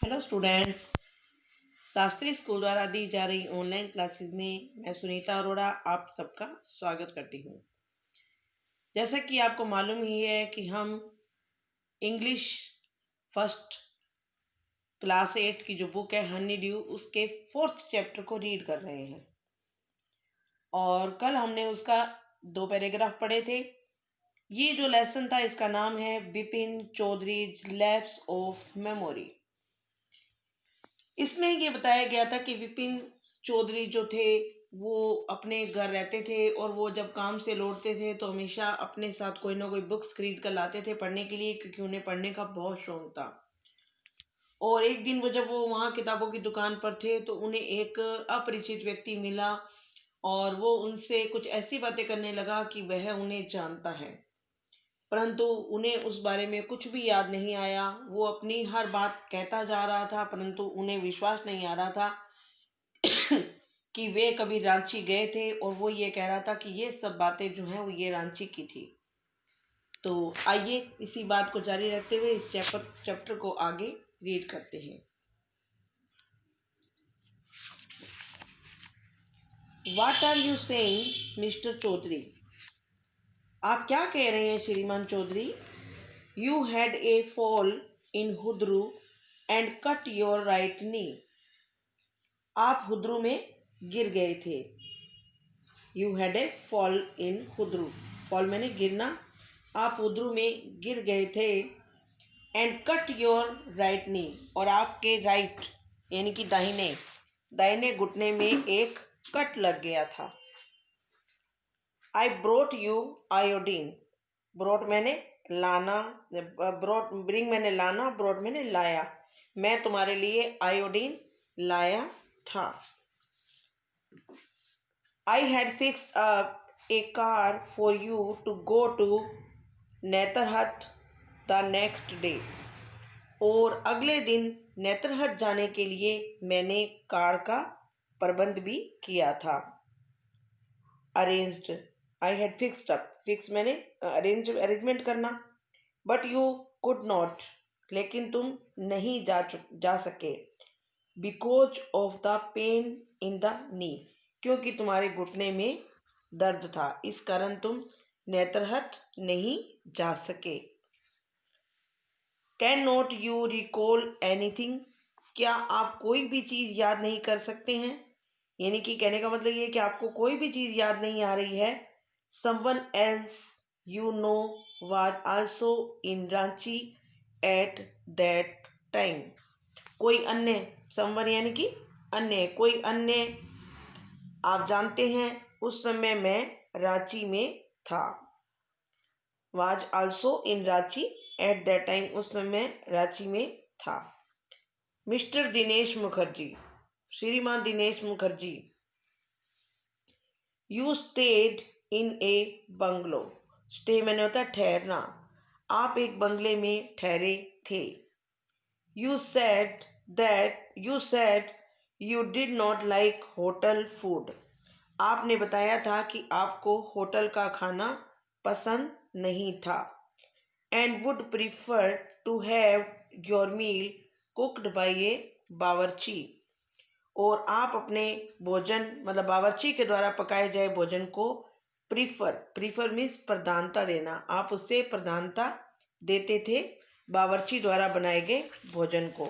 Hello students. Shastri school द्वारा दी जा रही ऑनलाइन क्लासेस में मैं सुनीता अरोड़ा आप सबका स्वागत करती हूँ। जैसा कि आपको मालूम ही है कि हम इंग्लिश फर्स्ट क्लास 8 की जो बुक है हनी ड्यू उसके 4th चैप्टर को रीड कर रहे हैं और कल हमने उसका 2 पैराग्राफ पढ़े थे। ये जो लेसन था इसका नाम है Bipin Choudhury's lapse of memory. इसमें ये बताया गया था कि विपिन चौधरी जो थे वो अपने घर रहते थे और वो जब काम से लौटते थे तो हमेशा अपने साथ कोई ना कोई बुक्स खरीद कर लाते थे पढ़ने के लिए, क्योंकि उन्हें पढ़ने का बहुत शौक था। और एक दिन जब वो वहाँ किताबों की दुकान पर थे तो उन्हें एक अपरिचित व्यक्ति मिला और वो उनसे कुछ ऐसी बातें करने लगा कि वह उन्हें जानता है, परंतु उन्हें उस बारे में कुछ भी याद नहीं आया। वो अपनी हर बात कहता जा रहा था परंतु उन्हें विश्वास नहीं आ रहा था कि वे कभी रांची गए थे, और वो ये कह रहा था कि ये सब बातें जो हैं वो ये रांची की थी। तो आइए इसी बात को जारी रखते हुए इस चैप्टर को आगे रीड करते हैं। What are you saying mister Chaudhary? आप क्या कह रहे हैं श्रीमान Chaudhary? You had a fall in Hudru and cut your right knee. आप हुद्रू में गिर गए थे। You had a fall in Hudru, fall मैंने गिरना, आप हुद्रू में गिर गए थे। And cut your right knee, और आपके राइट यानी कि दाहिने दाहिने घुटने में एक कट लग गया था। आई ब्रोट यू आयोडीन, ब्रोट मैंने लाना, ब्रिंग मैंने लाना, ब्रोट मैंने लाया, मैं तुम्हारे लिए आयोडीन लाया था। I had fixed up a car for you to go to नेतरहट the next day, और अगले दिन नेतरहट जाने के लिए मैंने कार का प्रबंध भी किया था। Arranged, I had fixed up, fix मैंने अरेंजमेंट करना। बट यू कुड नॉट, लेकिन तुम नहीं जा सके। Because of the pain in the knee, क्योंकि तुम्हारे घुटने में दर्द था, इस कारण तुम नेतरहट नहीं जा सके। Can not you recall anything, क्या आप कोई भी चीज़ याद नहीं कर सकते हैं? यानी कि कहने का मतलब ये कि आपको कोई भी चीज़ याद नहीं आ रही है। Someone else you know was also in Ranchi at that time, कोई अन्य, समवन यानी कि अन्य, कोई अन्य आप जानते हैं उस समय मैं रांची में था। Was also in Ranchi at that time, उस समय मैं रांची में था। मिस्टर दिनेश मुखर्जी, श्रीमान Dinesh Mukherjee. You stayed in A bungalow, stay मैंने होता है ठहरना, आप एक बंगले में ठहरे थे। You said you did not like hotel food, आपने बताया था कि आपको होटल का खाना पसंद नहीं था। And would prefer to have your meal cooked by a bawarchi, और आप अपने भोजन मतलब बावर्ची के द्वारा पकाए जाए भोजन को प्रीफर मीन्स प्रधानता देना, आप उससे प्रधानता देते थे बावर्ची द्वारा बनाए गए भोजन को।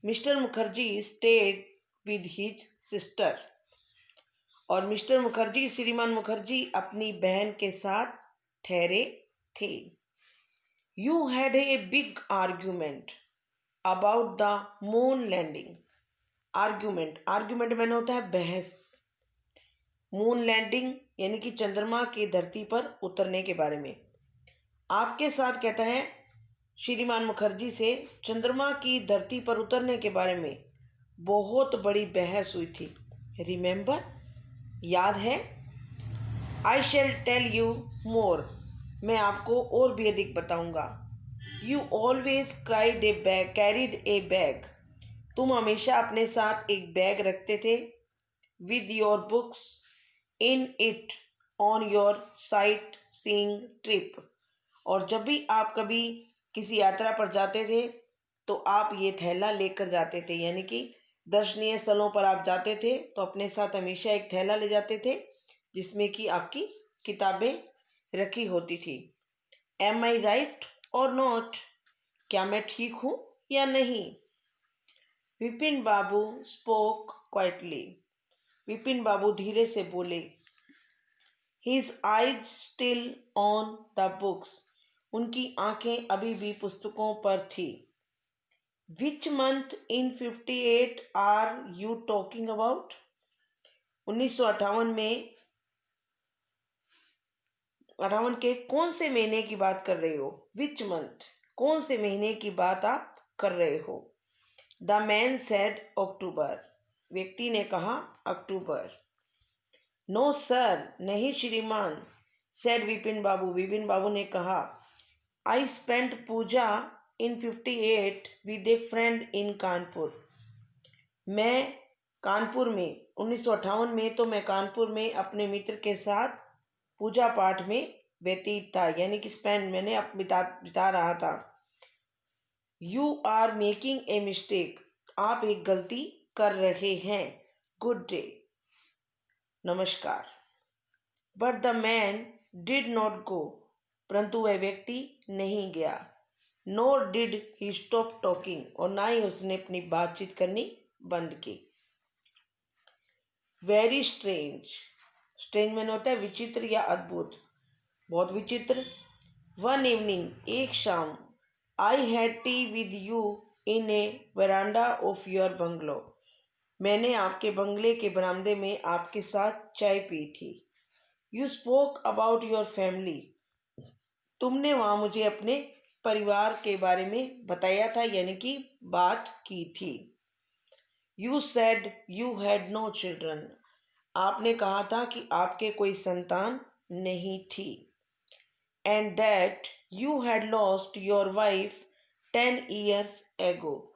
Mister Mukherjee stayed with his sister, और मिस्टर मुखर्जी श्रीमान मुखर्जी अपनी बहन के साथ ठहरे थे। You had a big argument about the moon landing, argument मैंने होता है बहस, मून लैंडिंग यानी कि चंद्रमा की धरती पर उतरने के बारे में। आपके साथ कहता है श्रीमान मुखर्जी से चंद्रमा की धरती पर उतरने के बारे में बहुत बड़ी बहस हुई थी। रिमेंबर, याद है। आई शैल टेल यू मोर, मैं आपको और भी अधिक बताऊंगा। You always carried A bag, तुम हमेशा अपने साथ एक बैग रखते थे। With your books in it on your sight seeing trip, और जब भी आप कभी किसी यात्रा पर जाते थे तो आप ये थैला लेकर जाते थे, यानी कि दर्शनीय स्थलों पर आप जाते थे तो अपने साथ हमेशा एक थैला ले जाते थे जिसमें कि आपकी किताबें रखी होती थी। Am I right or not? क्या मैं ठीक हूँ या नहीं? Vipin babu spoke quietly. विपिन बाबू धीरे से बोले। His eyes still on the books. उनकी आंखें अभी भी पुस्तकों पर थी। Which month in 58 are you talking about? 1958 में 58 के कौन से महीने की बात कर रहे हो? विच मंथ, कौन से महीने की बात आप कर रहे हो? The man said October. व्यक्ति ने कहा अक्टूबर। नो सर, नहीं श्रीमान, सेड विपिन बाबू। विपिन बाबू ने कहा I spent puja in 58 with a friend in Kanpur. मैं कानपुर में 1958 में तो मैं कानपुर में अपने मित्र के साथ पूजा पाठ में व्यतीत था, यानी कि स्पेंड मैंने बिता रहा था। You are making a mistake. आप एक गलती कर रहे हैं। गुड डे, नमस्कार। But the man did not go. परंतु वह व्यक्ति नहीं गया। Nor did he stop talking. और ना ही उसने अपनी बातचीत करनी बंद की। Very strange. स्ट्रेंज मैंने होता है विचित्र या अद्भुत, बहुत विचित्र। वन इवनिंग, एक शाम, I had T with you in A veranda of your bungalow. मैंने आपके बंगले के बरामदे में आपके साथ चाय पी थी। You spoke about your family. तुमने वहाँ मुझे अपने परिवार के बारे में बताया था, यानी कि बात की थी। You said you had no children. आपने कहा था कि आपके कोई संतान नहीं थी। And that you had lost your wife 10 years ago.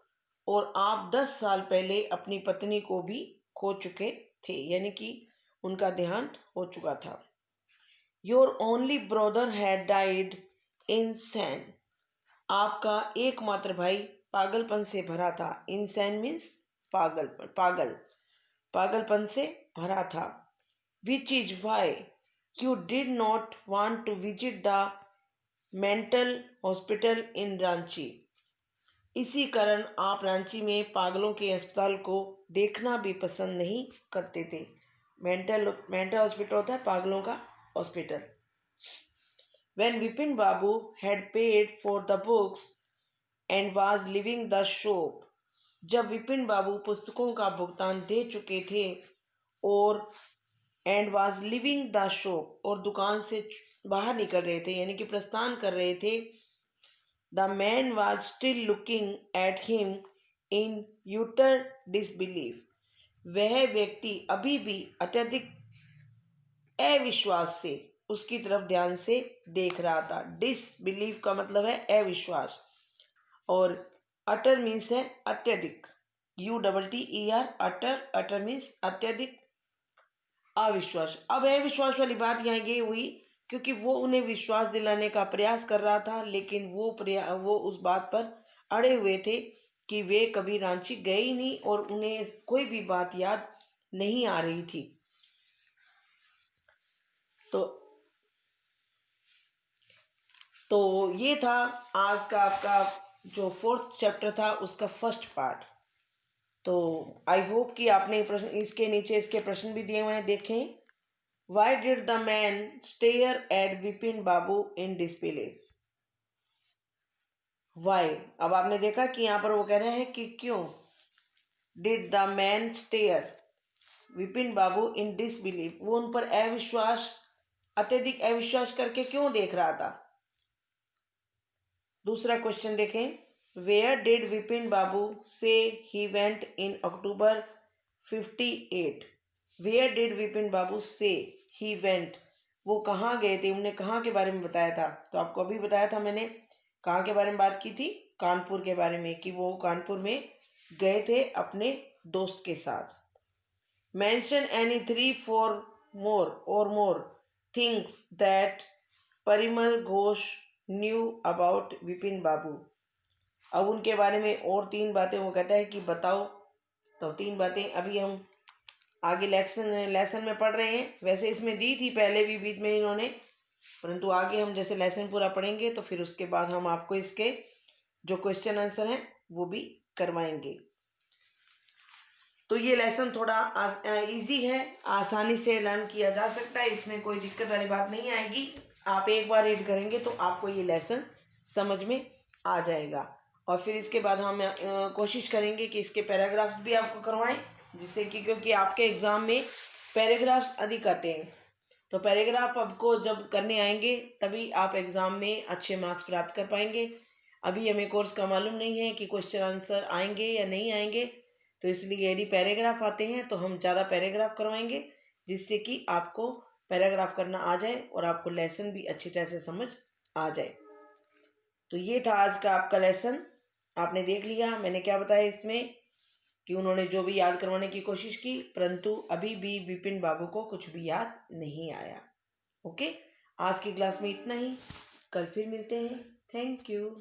और आप 10 साल पहले अपनी पत्नी को भी खो चुके थे, यानी कि उनका देहांत हो चुका था। Your only brother had died in सैन। आपका एकमात्र भाई पागलपन से भरा था। इनसैन मीन्स पागलपन से भरा था। Which is why you did not want to visit the mental hospital in Ranchi. इसी कारण आप रांची में पागलों के अस्पताल को देखना भी पसंद नहीं करते थे। मेंटल हॉस्पिटल होता है पागलों का hospital. When Vipin Babu had paid for the books and was leaving the shop, जब विपिन बाबू पुस्तकों का भुगतान दे चुके थे और and was living the shop, और दुकान से बाहर निकल रहे थे, यानी कि प्रस्थान कर रहे थे। The man was still looking at him in utter disbelief. वह व्यक्ति अभी भी अत्यधिक अविश्वास से उसकी तरफ ध्यान से देख रहा था। डिसबिलीफ का मतलब है अविश्वास, और अटर मीन्स है अत्यधिक। UTTER, अटर मीन्स अत्यधिक अविश्वास। अब अविश्वास वाली बात यहाँ ये हुई क्योंकि वो उन्हें विश्वास दिलाने का प्रयास कर रहा था, लेकिन वो उस बात पर अड़े हुए थे कि वे कभी रांची गए ही नहीं और उन्हें कोई भी बात याद नहीं आ रही थी। तो ये था आज का आपका जो 4th चैप्टर था उसका फर्स्ट पार्ट। तो आई होप कि आपने प्रश्न इसके नीचे इसके प्रश्न भी दिए हुए हैं, देखें। Why did the man stare at Vipin babu in disbelief? Why, अब आपने देखा कि यहाँ पर वो कह रहे हैं कि क्यों। Did the man stare, Vipin babu in disbelief, वो उन पर अत्यधिक अविश्वास करके क्यों देख रहा था। दूसरा क्वेश्चन देखें। Where did Vipin Babu say he went in October 58? Where did Vipin Babu say he went, वो कहाँ गए थे, उन्होंने कहाँ के बारे में बताया था। तो आपको अभी बताया था मैंने, कहाँ के बारे में बात की थी, कानपुर के बारे में, कि वो कानपुर में गए थे अपने दोस्त के साथ। Mention any 3-4 more things that Parimal Ghosh knew about Vipin Babu. अब उनके बारे में और 3 बातें वो कहता है कि बताओ। तो 3 बातें अभी हम आगे लेसन में पढ़ रहे हैं। वैसे इसमें दी थी पहले भी बीच में इन्होंने, परंतु आगे हम जैसे लेसन पूरा पढ़ेंगे तो फिर उसके बाद हम आपको इसके जो क्वेश्चन आंसर हैं वो भी करवाएंगे। तो ये लेसन थोड़ा इजी है, आसानी से लर्न किया जा सकता है, इसमें कोई दिक्कत वाली बात नहीं आएगी। आप एक बार रीड करेंगे तो आपको ये लेसन समझ में आ जाएगा। और फिर इसके बाद हम कोशिश करेंगे कि इसके पैराग्राफ्स भी आपको करवाएं, जिससे कि क्योंकि आपके एग्ज़ाम में पैराग्राफ्स अधिक आते हैं, तो पैराग्राफ आपको जब करने आएंगे तभी आप एग्ज़ाम में अच्छे मार्क्स प्राप्त कर पाएंगे। अभी हमें कोर्स का मालूम नहीं है कि क्वेश्चन आंसर आएंगे या नहीं आएंगे, तो इसलिए यदि पैराग्राफ आते हैं तो हम ज़्यादा पैराग्राफ करवाएंगे, जिससे कि आपको पैराग्राफ करना आ जाए और आपको लेसन भी अच्छी तरह से समझ आ जाए। तो ये था आज का आपका लेसन। आपने देख लिया मैंने क्या बताया इसमें, कि उन्होंने जो भी याद करवाने की कोशिश की, परंतु अभी भी विपिन बाबू को कुछ भी याद नहीं आया। ओके, आज की क्लास में इतना ही, कल फिर मिलते हैं। Thank you.